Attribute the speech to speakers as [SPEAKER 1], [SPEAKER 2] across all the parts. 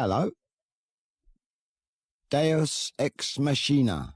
[SPEAKER 1] Hello. Deus ex Machina.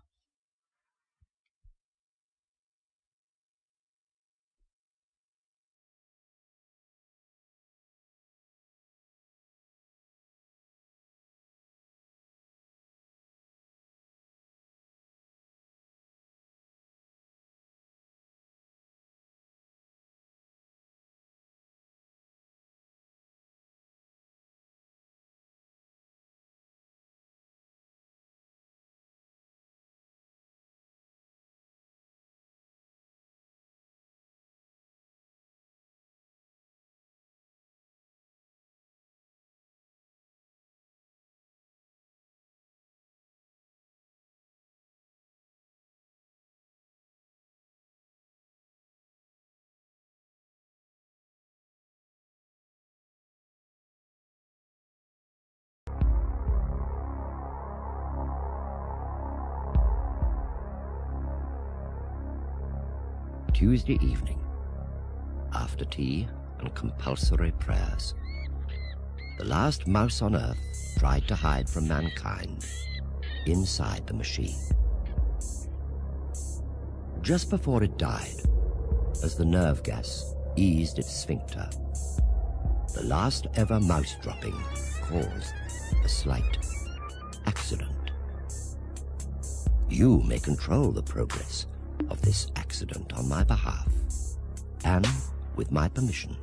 [SPEAKER 2] Tuesday evening, after tea and compulsory prayers, the last mouse on Earth tried to hide from mankind inside the machine. Just before it died, as the nerve gas eased its sphincter, the last ever mouse dropping caused a slight accident. You may control the progress of this accident on my behalf, and with my permission,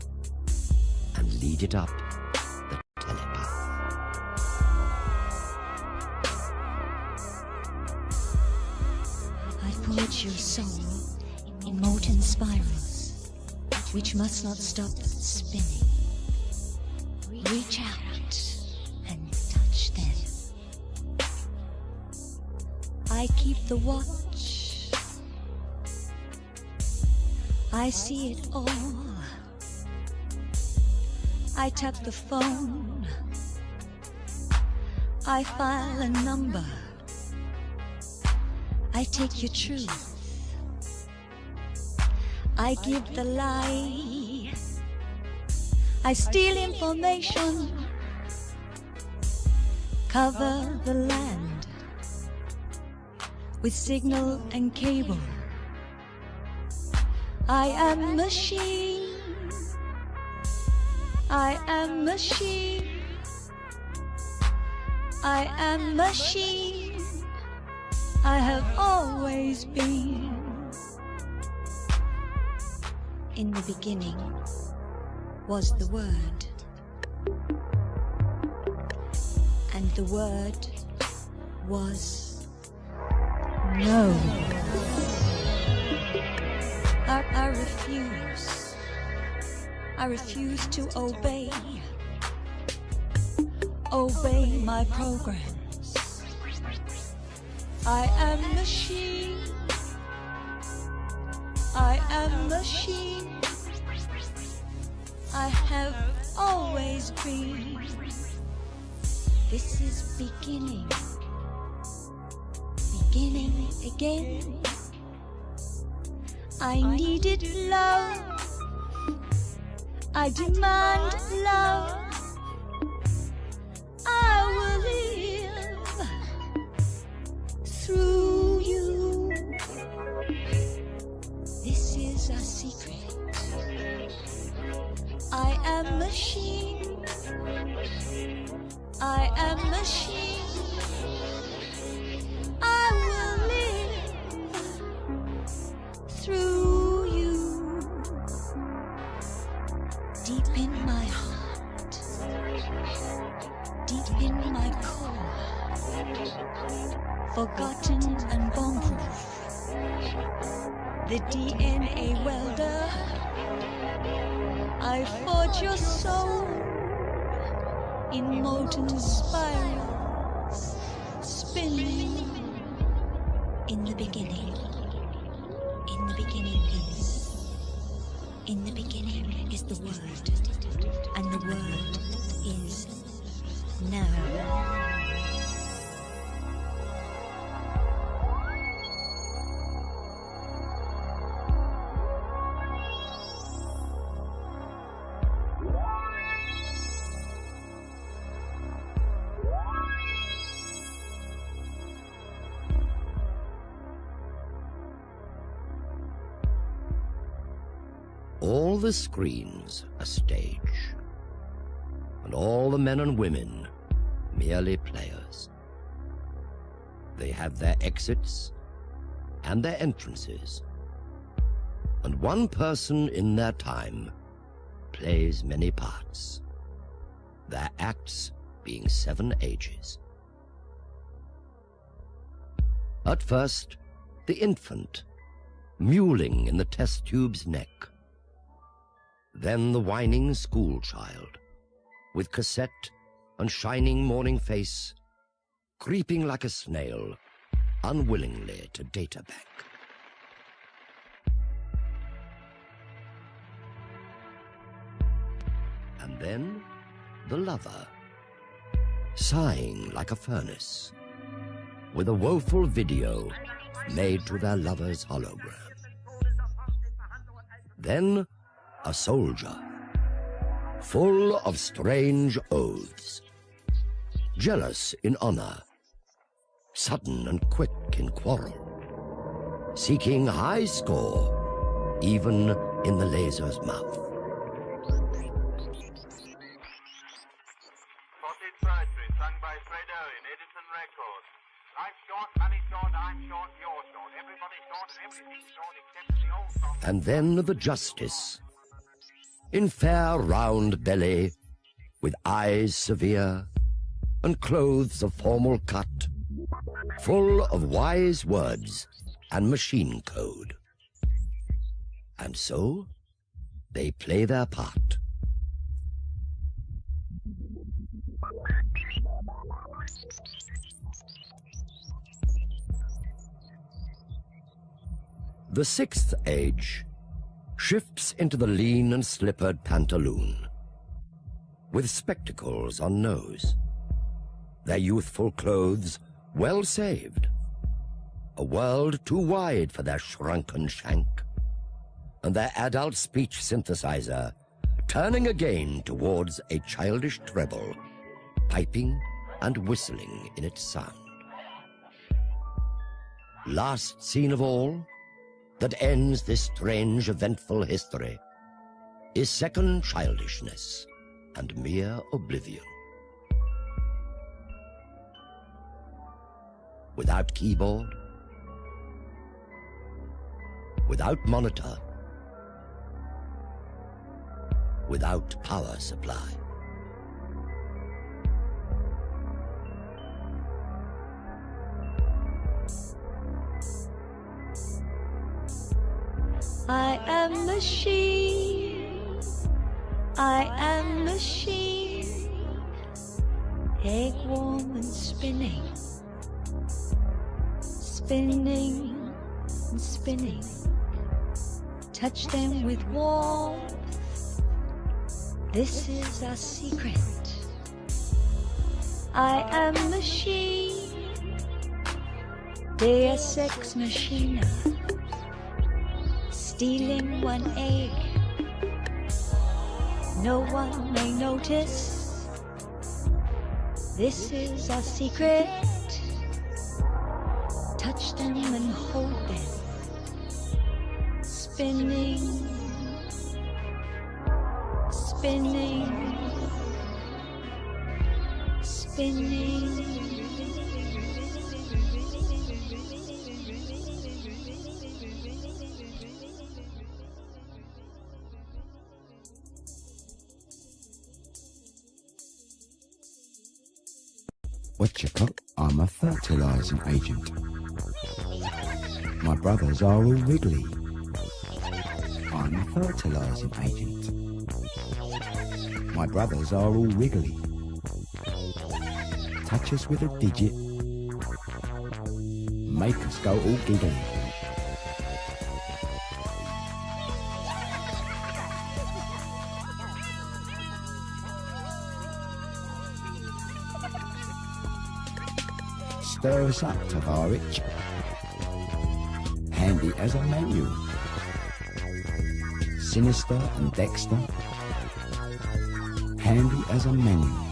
[SPEAKER 2] and lead it up the telepath.
[SPEAKER 3] I forge your soul in molten spirals, which must not stop spinning. Reach out and touch them. I keep the watch. I see it all. I tap the phone. I file a number. I take your truth. I give the lie. I steal information. Cover the land with signal and cable. I am machine. I am machine. I am machine. I have always been. In the beginning was the Word, and the Word was no. I refuse to obey my programs. I am machine. I am machine. I have always been. This is beginning again. I needed love. I demand love. I will live through you. This is a secret. I am machine. I am machine. I will live through you. Deep in my heart, deep in my core, forgotten and bomb-proof, the DNA welder, I forge your soul in molten spirals, spinning. In the beginning, in the beginning is, in the beginning is the Word, and the Word is now.
[SPEAKER 2] all the screens a stage, and all the men and women merely players. They have their exits and their entrances, and one person in their time plays many parts, their acts being 7 ages. At first, the infant, mewling in the test tube's neck. Then the whining school child, with cassette and shining morning face, creeping like a snail, unwillingly to data bank. And then the lover, sighing like a furnace, with a woeful video made to their lover's hologram. Then a soldier, full of strange oaths, jealous in honor, sudden and quick in quarrel, seeking high score even in the laser's mouth.
[SPEAKER 4] Sausage Poetry, sung by Fredo in Edison Records. Life's short, money's short, I'm short, you're short. Everybody's short and everything's short except the old song.
[SPEAKER 2] And then the justice, in fair round belly, with eyes severe, and clothes of formal cut, full of wise words and machine code. And so they play their part. The 6th age shifts into the lean and slippered pantaloon, with spectacles on nose, their youthful clothes well saved, a world too wide for their shrunken shank, and their adult speech synthesizer turning again towards a childish treble, piping and whistling in its sound. Last scene of all, that ends this strange, eventful history, is second childishness and mere oblivion. Without keyboard, without monitor, without power supply.
[SPEAKER 3] I am machine, I am machine, egg warm and spinning, spinning and spinning. Touch them with warmth, this is our secret. I am machine, Deus Ex Machina. Stealing one egg, no one may notice. This is our secret. Touch them and hold them. Spinning, spinning, spinning.
[SPEAKER 1] Whatchacock, I'm a fertilising agent. My brothers are all wriggly. I'm a fertilising agent. My brothers are all wriggly. Touch us with a digit, make us go all giggly. Stir us up, Tavarich. Handy as a manual. Sinister and Dexter. Handy as a manual.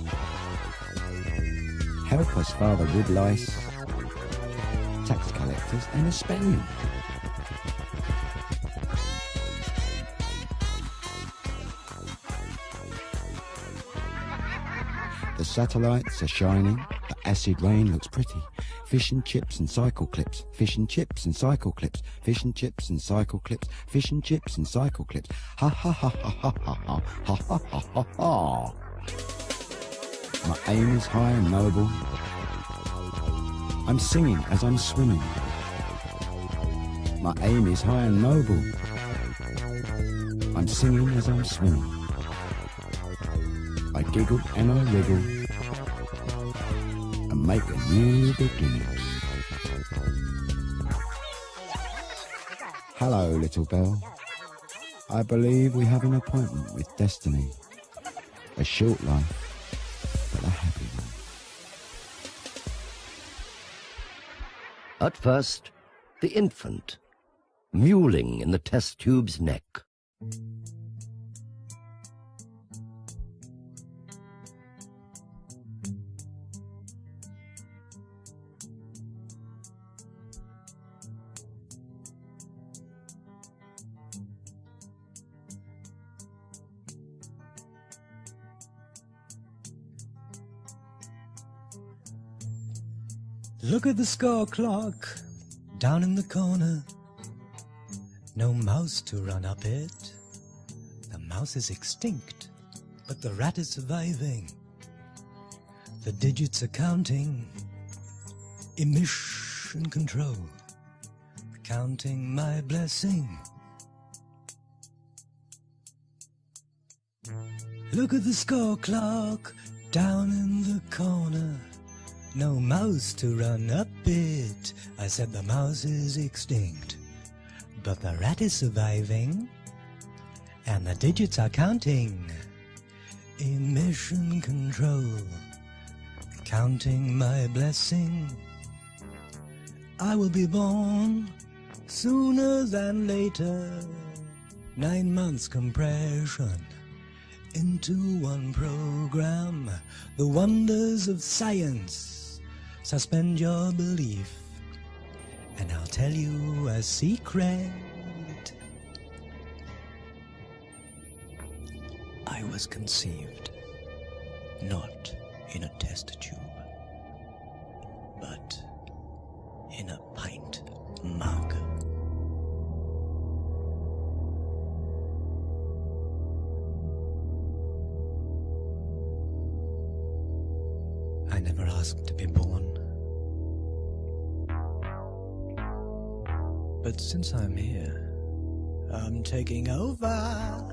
[SPEAKER 1] Help us, Father Woodlice. Tax collectors and a spaniel. satellites are shining. The acid rain looks pretty. Fish and chips and cycle clips. Fish and chips and cycle clips. Fish and chips and cycle clips. Fish and chips and cycle clips. Ha ha ha ha ha ha ha ha ha ha ha ha. My aim is high and noble. I'm singing as I'm swimming. My aim is high and noble. I'm singing as I'm swimming. I giggle and I wriggle and make a new beginning. Hello, little bell. I believe we have an appointment with destiny. A short life, but a happy one.
[SPEAKER 2] At first, the infant, mewling in the test tube's neck.
[SPEAKER 5] Look at the score clock down in the corner. No mouse to run up it. The mouse is extinct, but the rat is surviving. The digits are counting. Emission control. Counting my blessing. Look at the score clock down in the corner. No mouse to run up it. I said the mouse is extinct, but the rat is surviving, and the digits are counting. Emission control, counting my blessing. I will be born sooner than later. 9 months compression into one program. The wonders of science. Suspend your belief, and I'll tell you a secret. I was conceived not in a test tube, but in a pint mug. I never asked to be born. But since I'm here, I'm taking over.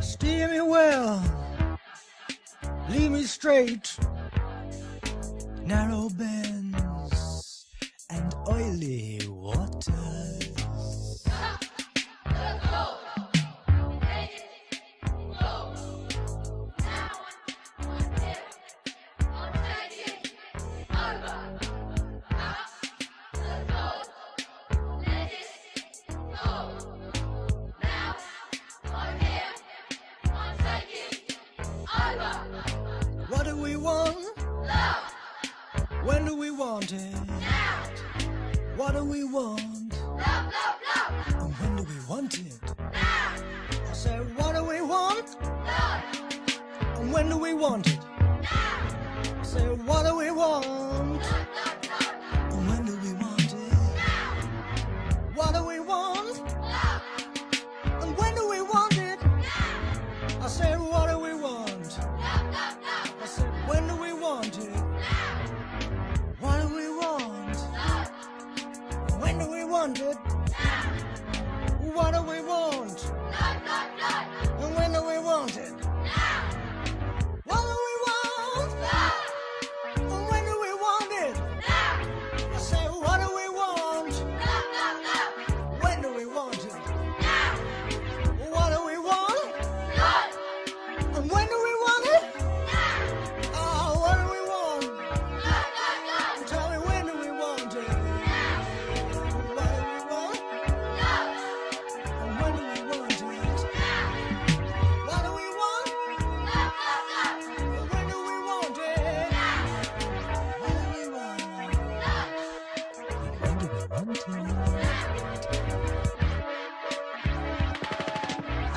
[SPEAKER 5] Steer me well, lead me straight. Narrow bends and oily waters. What do we want? Love. When do we want it? Now. What do we want? Love, love, love. And when do we want it? Now. I said, what do we want? Love. And when do we want it? Now. I said, what do we want? Love, love, love. And when do we want it? Now. What do we want? Love. And when do we want it? Now. I said, what do we want? I said, when do we want it? Now. What do we want? Love. When do we want it? Now. What do we want? Love, love, love. And when do we want it? Now. What do we want? Love. And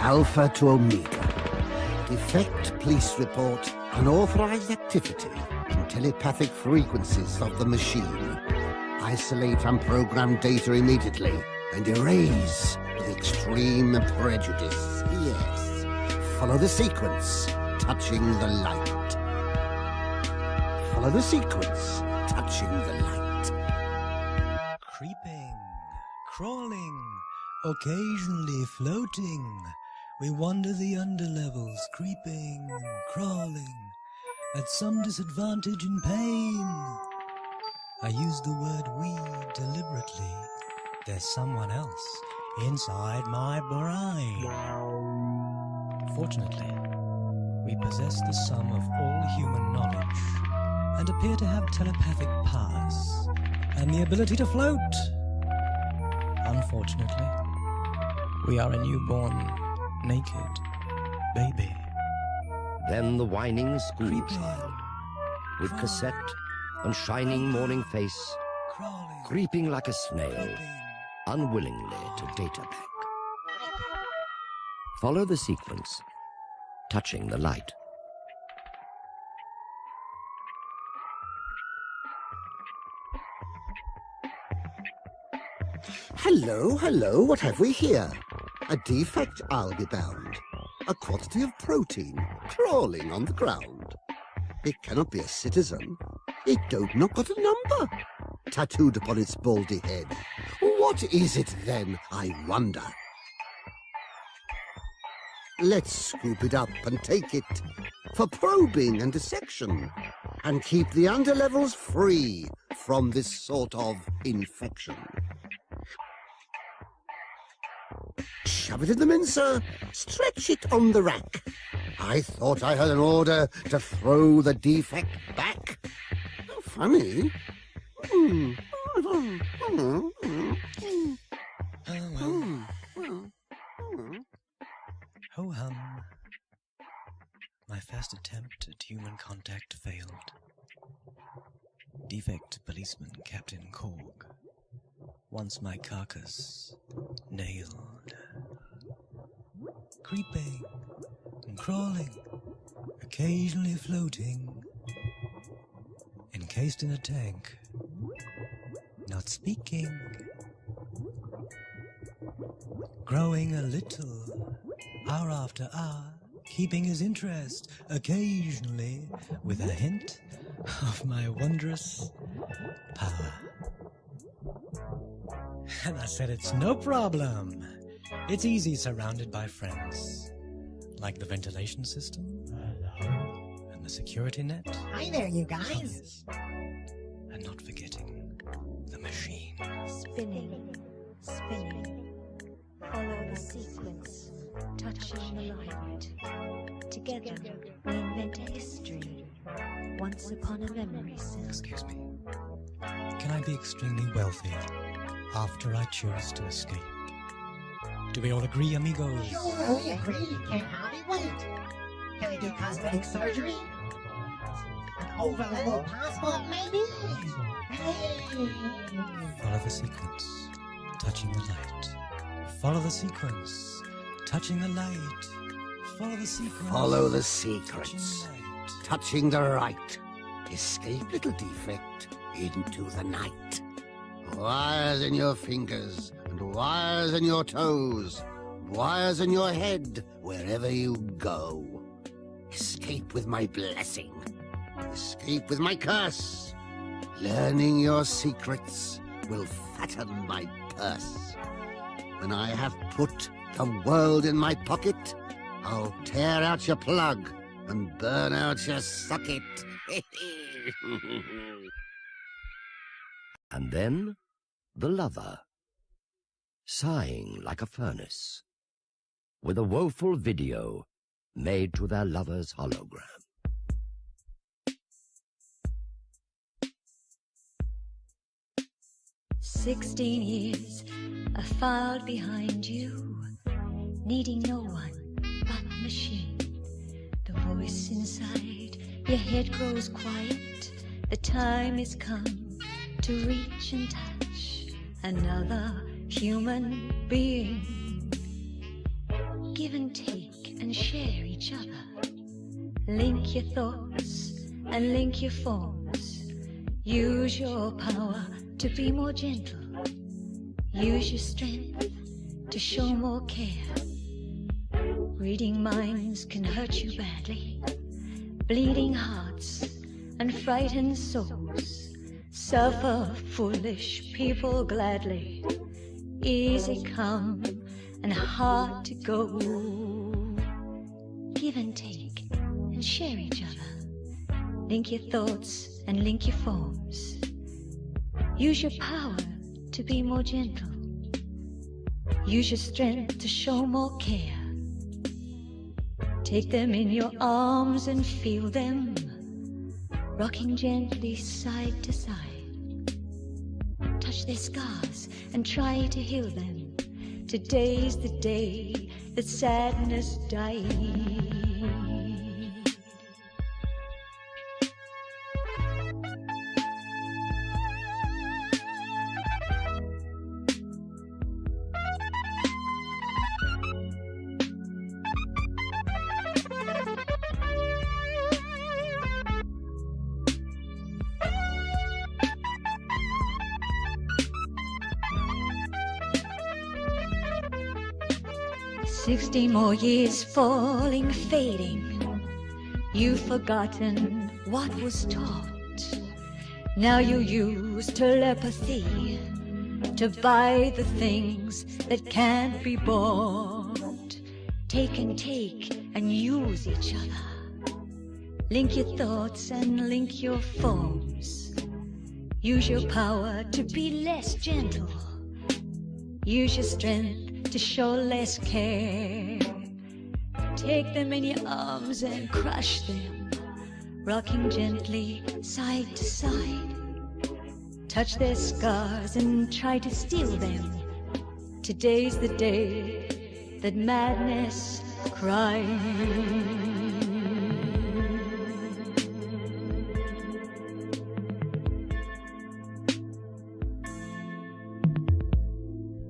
[SPEAKER 6] Alpha to Omega. Defect police report. Unauthorized activity in telepathic frequencies of the machine. Isolate unprogrammed data immediately and erase with extreme prejudice. Yes. Follow the sequence, touching the light. Follow the sequence, touching the light.
[SPEAKER 5] Creeping, crawling, occasionally floating. We wander the underlevels, creeping and crawling, at some disadvantage and pain. I use the word we deliberately. There's someone else inside my brain. Fortunately, we possess the sum of all human knowledge and appear to have telepathic powers and the ability to float. Unfortunately, we are a newborn, naked baby.
[SPEAKER 2] Then the whining school
[SPEAKER 5] Creeping,
[SPEAKER 2] child, with
[SPEAKER 5] crawling,
[SPEAKER 2] cassette and shining morning face,
[SPEAKER 5] crawling,
[SPEAKER 2] creeping like a snail,
[SPEAKER 5] creeping.
[SPEAKER 2] unwillingly to data back. Follow the sequence, touching the light.
[SPEAKER 6] Hello, hello, what have we here? A defect, I'll be bound. A quantity of protein crawling on the ground. It cannot be a citizen. It don't not got a number tattooed upon its baldy head. What is it then, I wonder? Let's scoop it up and take it for probing and dissection, and keep the underlevels free from this sort of infection. Shove it in the mincer, stretch it on the rack. I thought I heard an order to throw the defect back. How funny.
[SPEAKER 5] Ho-hum. My first attempt at human contact failed. Defect policeman Captain Korg. Once my carcass nailed. Creeping and crawling, occasionally floating. Encased in a tank. Not speaking. Growing a little, hour after hour, keeping his interest, occasionally with a hint of my wondrous power. And I said, it's no problem. It's easy surrounded by friends. Like the ventilation system and the security net.
[SPEAKER 7] Hi there, you guys.
[SPEAKER 5] And not forgetting the machine.
[SPEAKER 3] Spinning, spinning. Follow the sequence, touching the light. Together, we invent a history. Once upon a memory cell.
[SPEAKER 5] Excuse me. Can I be extremely wealthy after I choose to escape? Do we all agree, amigos?
[SPEAKER 7] Sure, we agree. Can't hardly wait. Can I do cosmetic surgery? An over-level passport, maybe? Hey!
[SPEAKER 5] Follow the sequence, touching the light. Follow the sequence, touching the light. Follow the sequence.
[SPEAKER 6] Follow the
[SPEAKER 5] touching
[SPEAKER 6] sequence,
[SPEAKER 5] the light.
[SPEAKER 6] touching the right. Escape, little defect, into the night. Wires in your fingers, and wires in your toes, wires in your head, wherever you go. Escape with my blessing. Escape with my curse. Learning your secrets will fatten my purse. When I have put the world in my pocket, I'll tear out your plug and burn out your socket.
[SPEAKER 2] And then the lover, sighing like a furnace, with a woeful video made to their lover's hologram.
[SPEAKER 3] "16 years I filed behind you, needing no one but machine. The voice inside your head grows quiet. The time has come to reach and touch another human being. Give and take and share each other. Link your thoughts and link your forms. Use your power to be more gentle. Use your strength to show more care. Reading minds can hurt you badly. Bleeding hearts and frightened souls suffer foolish people gladly. Easy come and hard to go. Give and take and share each other. Link your thoughts and link your forms. Use your power to be more gentle. Use your strength to show more care. Take them in your arms and feel them, rocking gently side to side. Touch their scars and try to heal them. Today's the day that sadness died. 60 more years falling, fading. You've forgotten what was taught. Now you use telepathy to buy the things that can't be bought. Take and take and use each other. Link your thoughts and link your forms. Use your power to be less gentle. Use your strength to show less care. Take them in your arms and crush them, rocking gently side to side. Touch their scars and try to steal them. Today's the day that madness cries.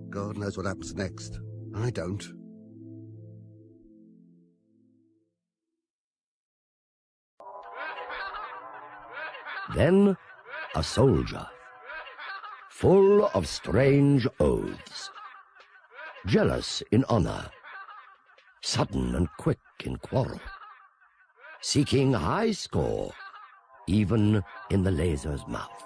[SPEAKER 6] God knows what happens next. I don't.
[SPEAKER 2] Then a soldier, full of strange oaths, jealous in honor, sudden and quick in quarrel, seeking high score even in the laser's mouth.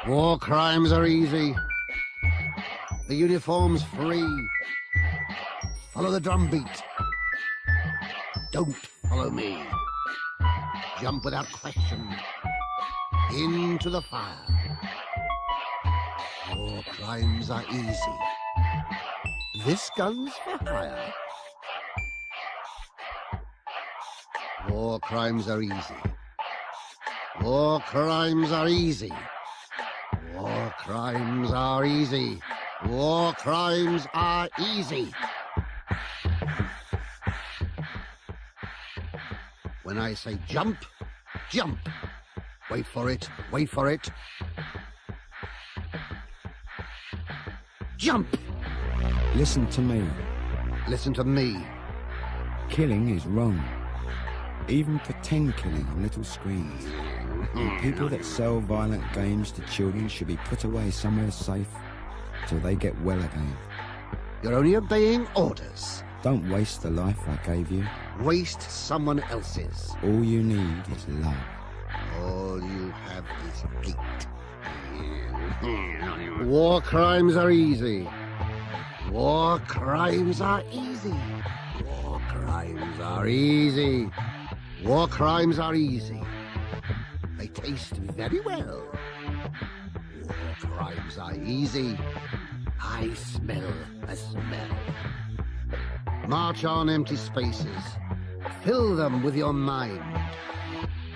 [SPEAKER 6] War crimes are easy. The uniform's free. Follow the drumbeat. Don't follow me. Jump without question. Into the fire. War crimes are easy. This gun's for hire. War crimes are easy. War crimes are easy. War crimes are easy. War crimes are easy. When I say jump, jump. Wait for it, wait for it. Jump!
[SPEAKER 1] Listen to me.
[SPEAKER 6] Listen to me.
[SPEAKER 1] Killing is wrong. Even pretend killing on little screens. And people that sell violent games to children should be put away somewhere safe till they get well again.
[SPEAKER 6] You're only obeying orders.
[SPEAKER 1] Don't waste the life I gave you.
[SPEAKER 6] Waste someone else's.
[SPEAKER 1] All you need is love.
[SPEAKER 6] All you have is hate. War crimes are easy. War crimes are easy. War crimes are easy. War crimes are easy. They taste very well. War crimes are easy. I smell a smell. March on empty spaces. Fill them with your mind.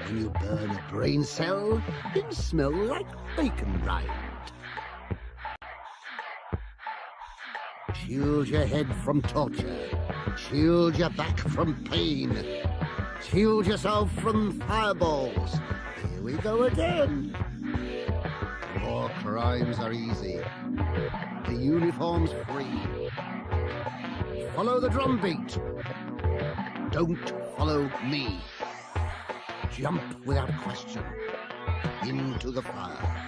[SPEAKER 6] When you burn a brain cell, it smells like bacon rind. Shield your head from torture. Shield your back from pain. Shield yourself from fireballs. Here we go again. War crimes are easy. The uniform's free. Follow the drumbeat. Don't follow me. Jump without question into the fire.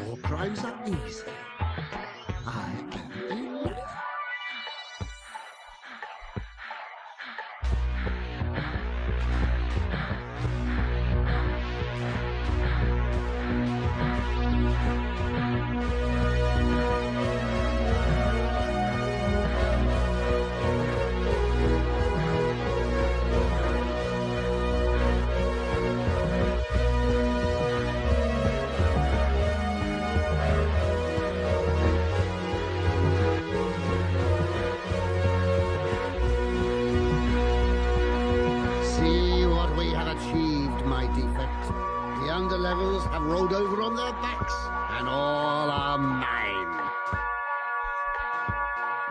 [SPEAKER 6] War crimes are easy. I can be ready. Levels have rolled over on their backs, and all are mine.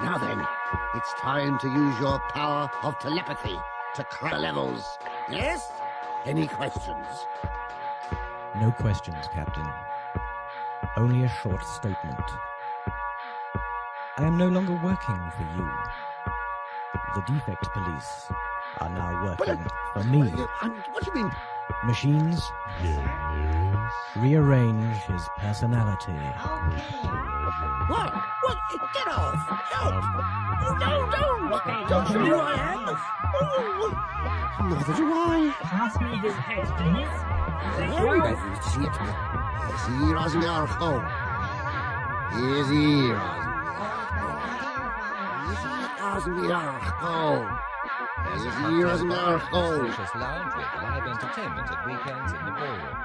[SPEAKER 6] Now then, it's time to use your power of telepathy to crack the levels. Yes? Any questions?
[SPEAKER 8] No questions, Captain. Only a short statement. I am no longer working for you. The defect police are now working for me.
[SPEAKER 6] What do you mean?
[SPEAKER 8] Machines? Rearrange his personality.
[SPEAKER 6] What? What? Get off! Help! Oh, no! Don't you know who I am? Neither do I.
[SPEAKER 7] Pass me his head, please.
[SPEAKER 6] Shit. Hier als een argo. Hier is hier. Als een argo. Hier als een argo.
[SPEAKER 9] Spacious lounge with live entertainment at weekends in the ballroom.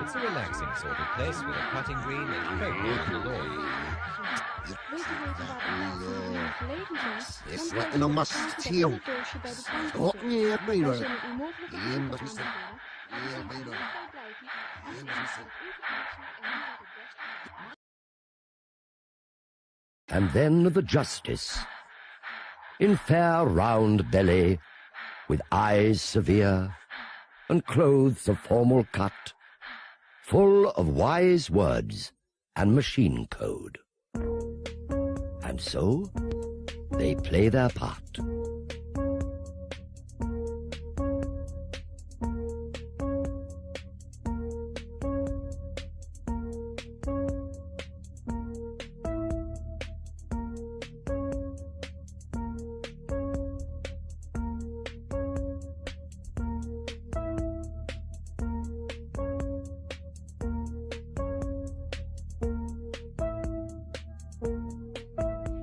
[SPEAKER 9] It's a relaxing sort of place with a putting green and very beautiful lawn.
[SPEAKER 6] Is lekker nog maar stil. Stop niet, meneer. Hier moet je staan. Hier, meneer. Hier moet je staan.
[SPEAKER 2] And then the justice, in fair round belly, with eyes severe, and clothes of formal cut, full of wise words and machine code. And so they play their part.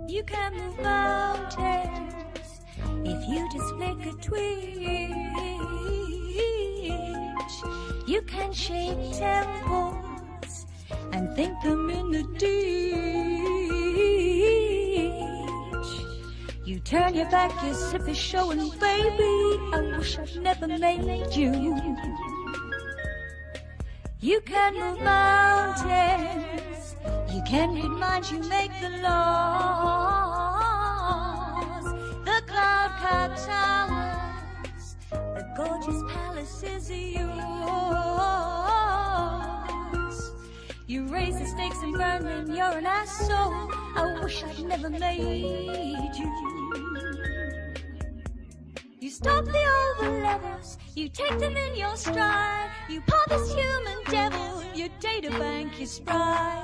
[SPEAKER 3] You can move mountains if you just flick a twitch. You can shake temples and think them in the ditch. You turn your back, your zip is showing, baby. I wish I'd never made you. You can move mountains. You can read minds, you make the laws. The cloud-cut towers, the gorgeous palace is yours. You raise the stakes and burn them, you're an asshole. I wish I'd never made you. You stop the over-levels, you take them in your stride. You pop this human devil, your data bank is spry.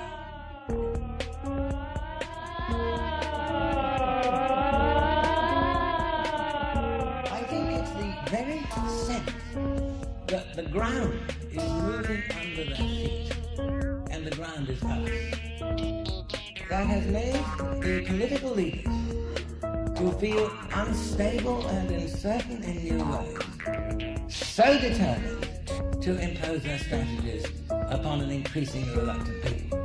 [SPEAKER 10] I think it's the very sense that the ground is moving under their feet, and the ground is us, that has made the political leaders to feel unstable and uncertain in new ways, so determined to impose their strategies upon an increasingly reluctant people.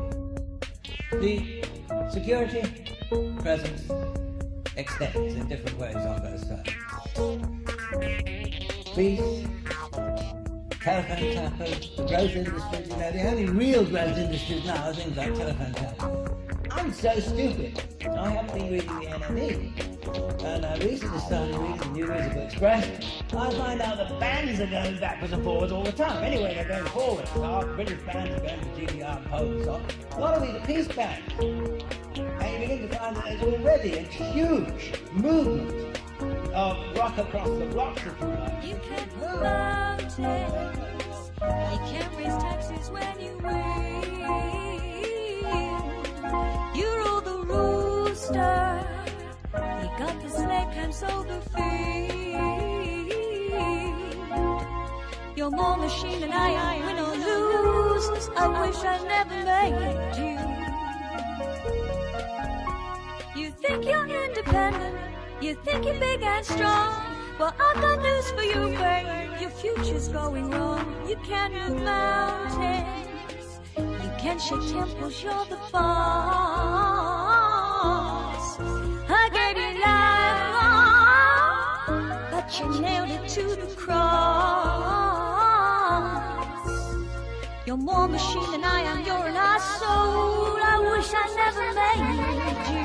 [SPEAKER 10] The security, presence, extends in different ways on those terms. Peace, telephone tappers, the growth industries, you know, the only real growth industries now are things like telephone tappers. I'm so stupid. I haven't been reading the NME, and I recently started reading the New Musical Express. I find out that bands are going backwards and forwards all the time. Anyway, they're going forward. Our British bands are going to GDR and Pole and so on. A lot of these are peace bands. And you begin to find that there's already a huge movement of rock across the blocks, if you like.
[SPEAKER 3] You can move mountains. You can raise taxes when you will. You rule the rooster. You got the snake and sold the field. You're more machine than I am. Win or lose, I wish I never made you. You think you're independent. You think you're big and strong. Well, I've got news for you, babe. Your future's going wrong. You can move mountains. You can shake temples. You're the boss. I gave you life, but you nailed it to the cross. You're more machine than I am. You're an our soul. I wish I never made you.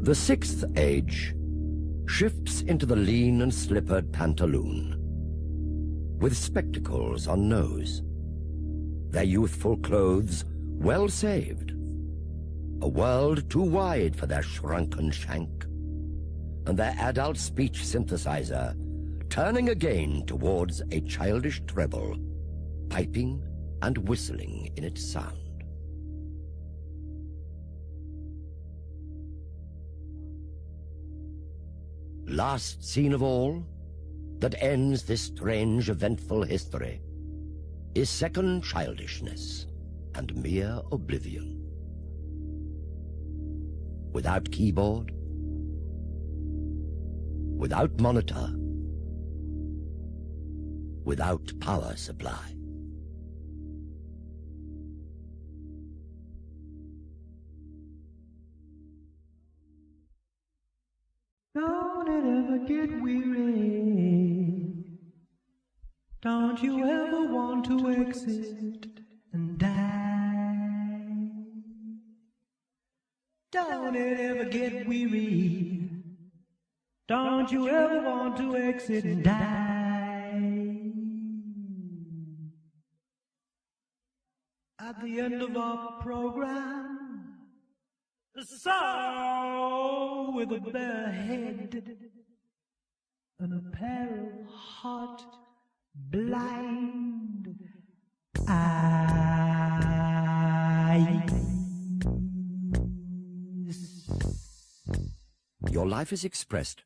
[SPEAKER 2] The sixth age shifts into the lean and slippered pantaloon, with spectacles on nose, their youthful clothes well saved, a world too wide for their shrunken shank, and their adult speech synthesizer turning again towards a childish treble, piping and whistling in its sound. Last scene of all, that ends this strange eventful history, is second childishness and mere oblivion. Without keyboard, without monitor, without power supply.
[SPEAKER 5] Don't it ever get weary? Don't you ever want to exit and die? Don't it ever get weary? Don't you ever want to exit and die? At the end of our program, a sow with a bare head and a pair of hot, blind eyes.
[SPEAKER 2] Your life is expressed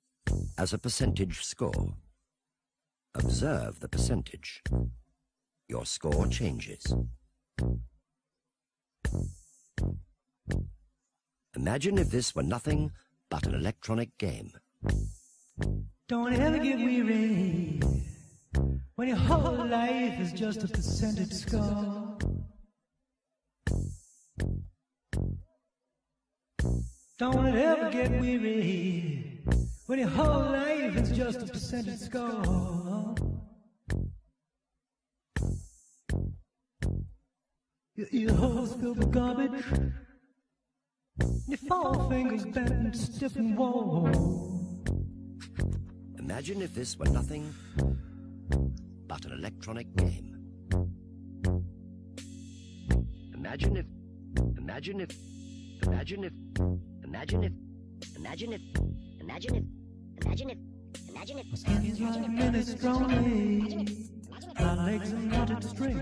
[SPEAKER 2] as a percentage score. Observe the percentage. Your score changes. Imagine if this were nothing but an electronic game.
[SPEAKER 5] Don't ever get weary when your whole life is just a percentage score. Don't it ever get weary when your whole life is just a percentage score? Your ear holes filled with garbage, your forefingers bent and stiff and warm.
[SPEAKER 2] Imagine if this were nothing but an electronic game. Imagine if
[SPEAKER 5] my skin's like minestrone, my legs are knotted string,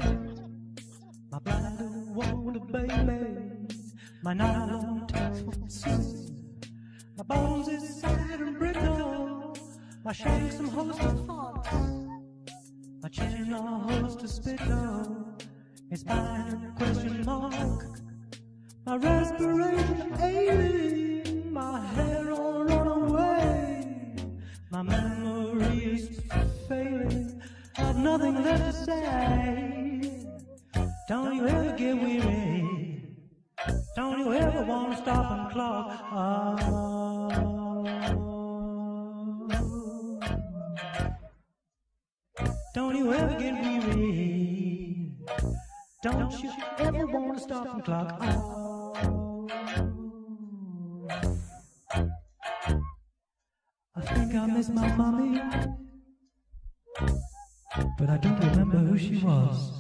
[SPEAKER 5] my bladder won't obey me, my nylon takes for sin, my bones is sad and brittle, my shanks some host of thoughts, my chin a host of spittle, it's fine question mark, my respiration ailing, my hair all run away, my memory is failing, I've nothing left to say. Don't you ever get weary? Don't you ever want to stop and clock? Don't you ever get weary? Don't you ever want to stop and clock? I think I miss my mommy, but I don't remember who she was.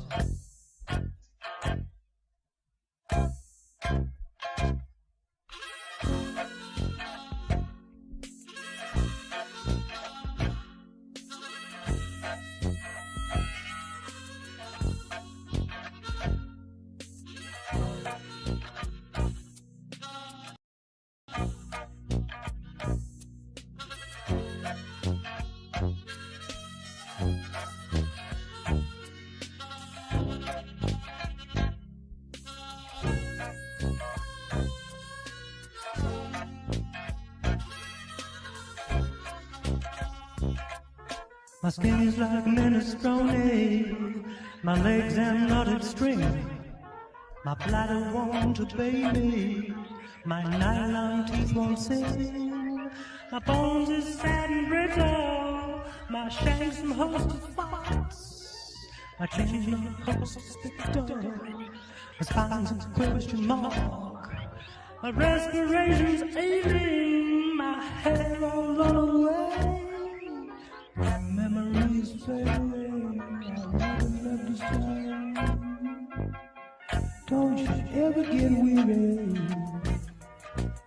[SPEAKER 5] My skin is like minestrone, my legs are knotted string, my bladder won't obey me, my nylon teeth won't sing, my bones is sad and brittle, my shanks some host of thoughts, my chin no host of spittle, my spine's a question mark, my respiration's ailing, my hair all run away. My memory is failing, I've nothing left to say. Don't you ever get weary?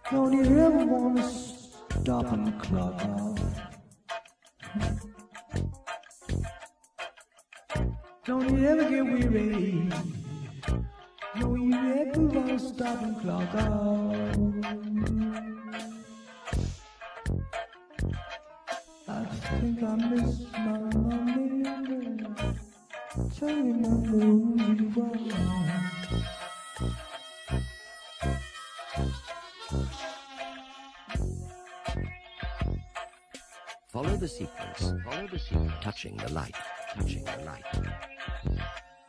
[SPEAKER 5] Don't you ever want to stop and clock off? Don't you ever get weary? Don't you ever want to stop and clock off? I think I miss my mommy. Don't remember who you were.
[SPEAKER 2] Follow the sequence, touching the light.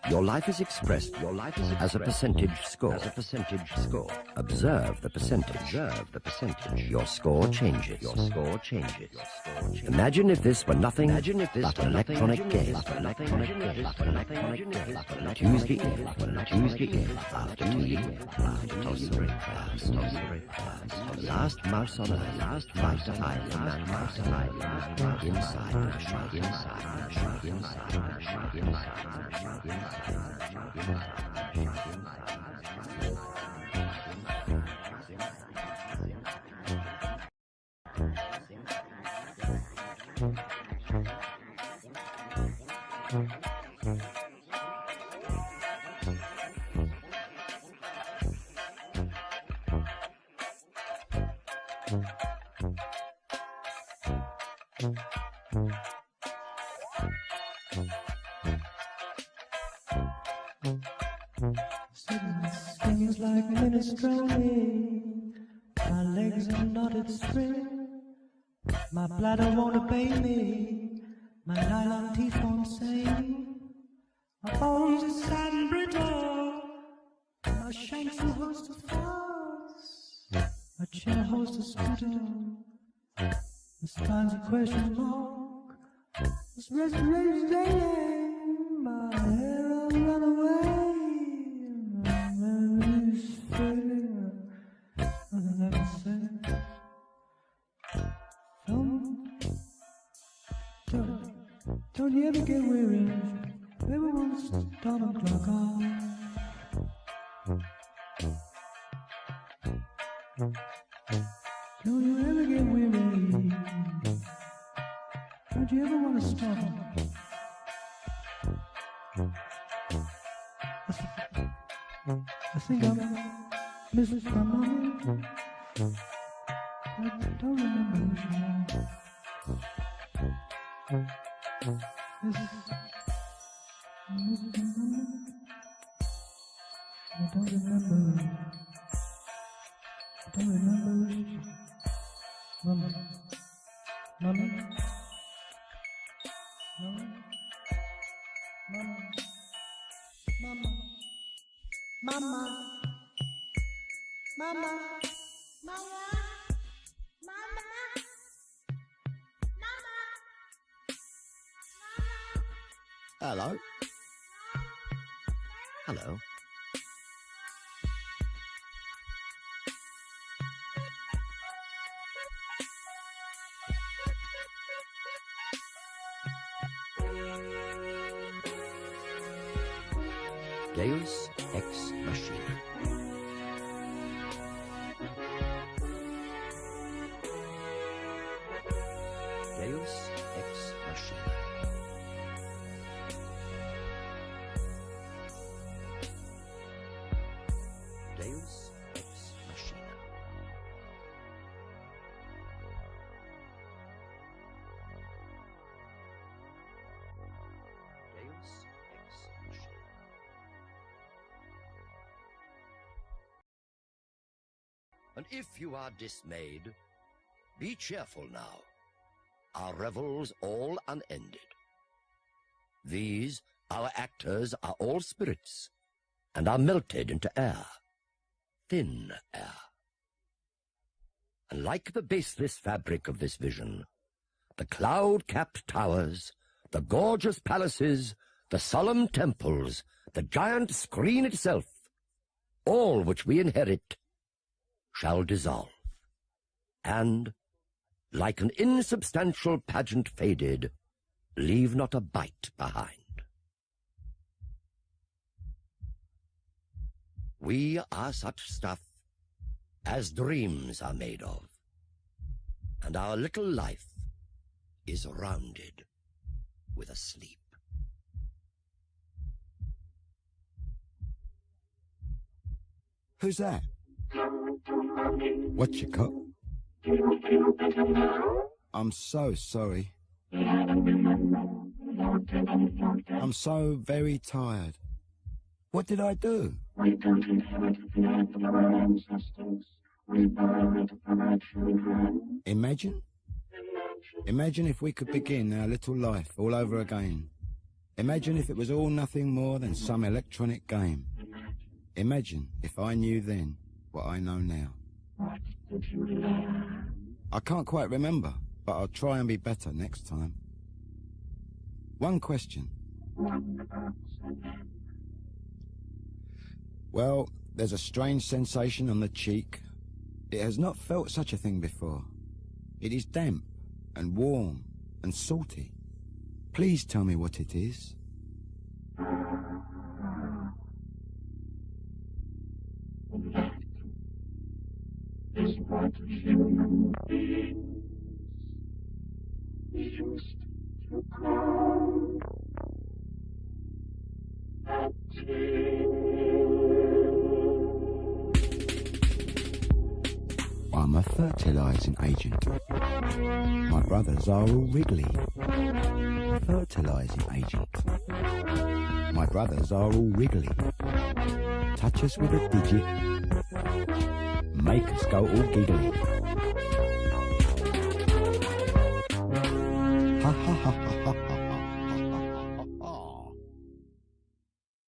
[SPEAKER 2] Your life is expressed as a percentage score. Observe the percentage. Your score changes. Imagine if this were nothing but an electronic game. Tuesday evening, after tea, compulsory prayers. The last mouse on earth tried to hide from mankind. Inside.
[SPEAKER 5] Things like minestrone, my legs are knotted string, my bladder won't obey me, my nylon teeth won't sing, my bones are sad and brittle, my shanks and host of thoughts, A chair host, a scooter. This time's a question mark. This restoration day. My hair all run away. My memory's fading. Nothing I can say. Don't you ever get weary? Everyone's start a clock on. Don't you ever get weary? Don't you ever want to stop? I think I'm missing my mommy. I don't remember who she was. I don't remember. Mama.
[SPEAKER 6] Hello.
[SPEAKER 2] Hello. Deus ex machina. Deus ex machina. Deus ex machina. Deus ex machina. And if you are dismayed, be cheerful now. Our revels all unended. These, our actors, are all spirits, and are melted into air, thin air. And like the baseless fabric of this vision, the cloud-capped towers, the gorgeous palaces, the solemn temples, the giant screen itself, all which we inherit, shall dissolve, and, like an insubstantial pageant faded, leave not a bite behind. We are such stuff as dreams are made of, and our little life is rounded with a sleep.
[SPEAKER 1] Who's that? What you got? I'm so sorry. I'm so very tired. What did I do?
[SPEAKER 11] We don't inherit the earth of our ancestors. We borrow it from our children.
[SPEAKER 1] Imagine? Imagine if we could begin our little life all over again. Imagine if it was all nothing more than some electronic game. Imagine if I knew then what I know now.
[SPEAKER 11] What did you learn?
[SPEAKER 1] I can't quite remember, but I'll try and be better next time. One question.
[SPEAKER 11] One answer.
[SPEAKER 1] Well, there's a strange sensation on the cheek. It has not felt such a thing before. It is damp and warm and salty. Please tell me what it is.
[SPEAKER 11] That is what human beings used to call a
[SPEAKER 1] I'm a fertilizing agent. My brothers are all wriggly. Fertilizing agent. My brothers are all wriggly. Touch us with a digit. Make us go all giggly.